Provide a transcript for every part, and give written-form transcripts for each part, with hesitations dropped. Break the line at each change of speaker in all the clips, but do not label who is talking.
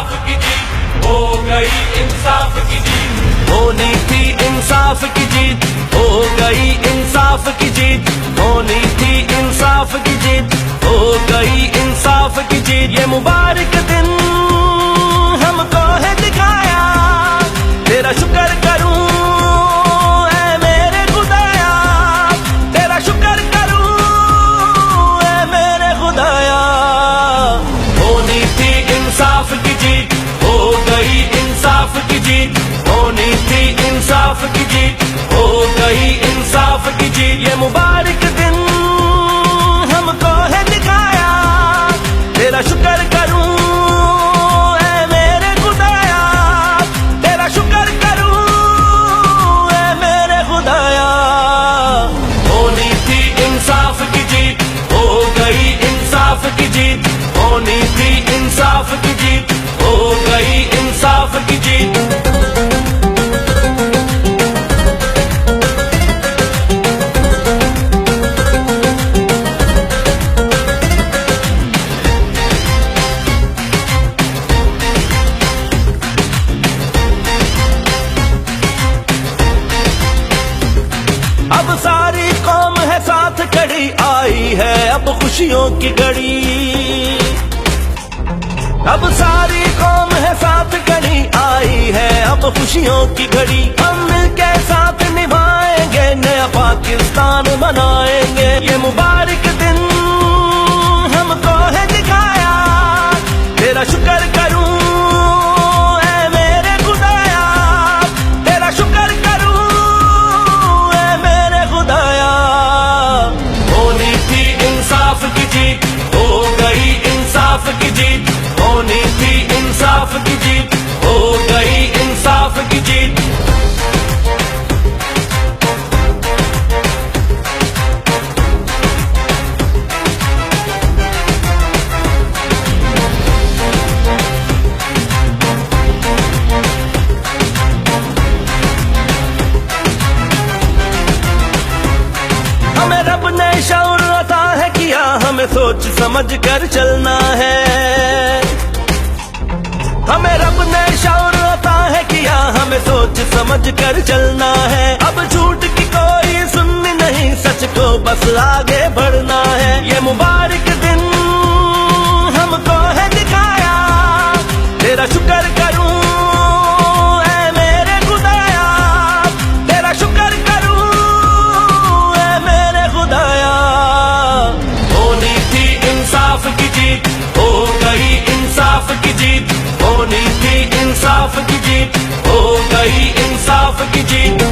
इंसाफ की जीत, हो गई इंसाफ की जीत।
होनी थी इंसाफ की जीत, हो गई इंसाफ की जीत। होनी थी इंसाफ की जीत, हो गई इंसाफ की जीत। ये मुबारक दिन हमको है दिखाया, तेरा शुक्र करूं ऐ मेरे खुदाया, तेरा शुक्र करूं ऐ मेरे खुदाया। होनी थी इंसाफ की जीत, हो गई इंसाफ की जीत। होनी थी इंसाफ की जीत, हो गई इंसाफ की जीत। ये मुबारक दिन हमको है दिखाया, तेरा शुक्र करूं ऐ मेरे खुदाया, तेरा शुक्र करूं ऐ मेरे खुदाया। होनी थी इंसाफ की जीत, हो गई इंसाफ की जीत। होनी थी इंसाफ की जीत, हो गई इंसाफ की जीत। अब सारी कौम है साथ खड़ी, आई है अब खुशियों की घड़ी। अब सारी कौम है साथ खड़ी, आई है अब खुशियों की घड़ी। हम मिलके साथ निभाएंगे, नया पाकिस्तान बनाएंगे। ये मुबारक दिन हमको है दिखाया, तेरा शुक्र करूं ऐ मेरे खुदाया, तेरा शुक्र करूं ऐ मेरे खुदाया। होनी थी इंसाफ की जीत, हो गई इंसाफ की जीत। होनी थी इंसाफ की जीत, हो गई इंसाफ की जीत। हमें रब ने शौर अता है किया, हमें सोच समझ कर चलना है। हमें रब ने शौर अता है किया, हमें सोच समझ कर चलना है। अब झूठ की कोई सुननी नहीं, सच को बस आगे बढ़ना है। ये मुबारक दिन हमको है दिखाया, तेरा शुक्र करूं ऐ मेरे खुदाया, तेरा शुक्र करूं ऐ मेरे खुदाया। होनी थी इंसाफ की जीत, हो गई इंसाफ की जीत। होनी थी इंसाफ की जीत, हो गई इंसाफ की जीत।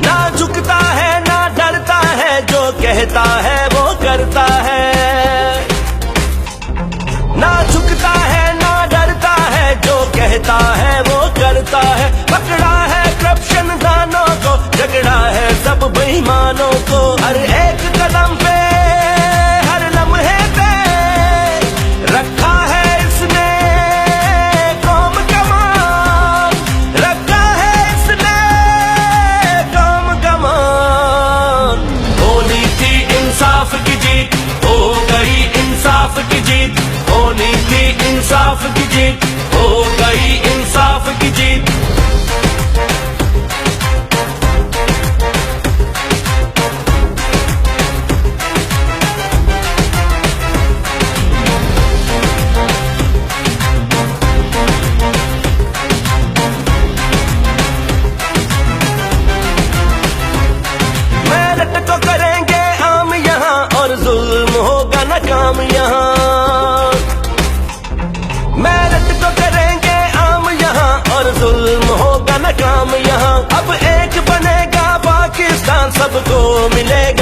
ना झुकता है ना डरता है, जो कहता है वो करता है। ना झुकता है ना डरता है, जो कहता है वो करता है। पकड़ा है करप्शन दानों को, झगड़ा है सब बेईमानों को। हर एक कदम पे हर लम्हे पे रखा है इसने कौम का मान, रखा है इसने कौम का मान। होनी थी इंसाफ की जीत, हो गई इंसाफ की जीत। होनी थी इंसाफ की जीत, हो गई इंसाफ की जीत। मेहनत को करेंगे आम यहाँ, और जुल्म होगा न काम यहाँ। मेहनत तो करेंगे आम यहाँ, और जुल्म होगा न काम यहाँ। अब एक बनेगा पाकिस्तान, सबको मिलेगा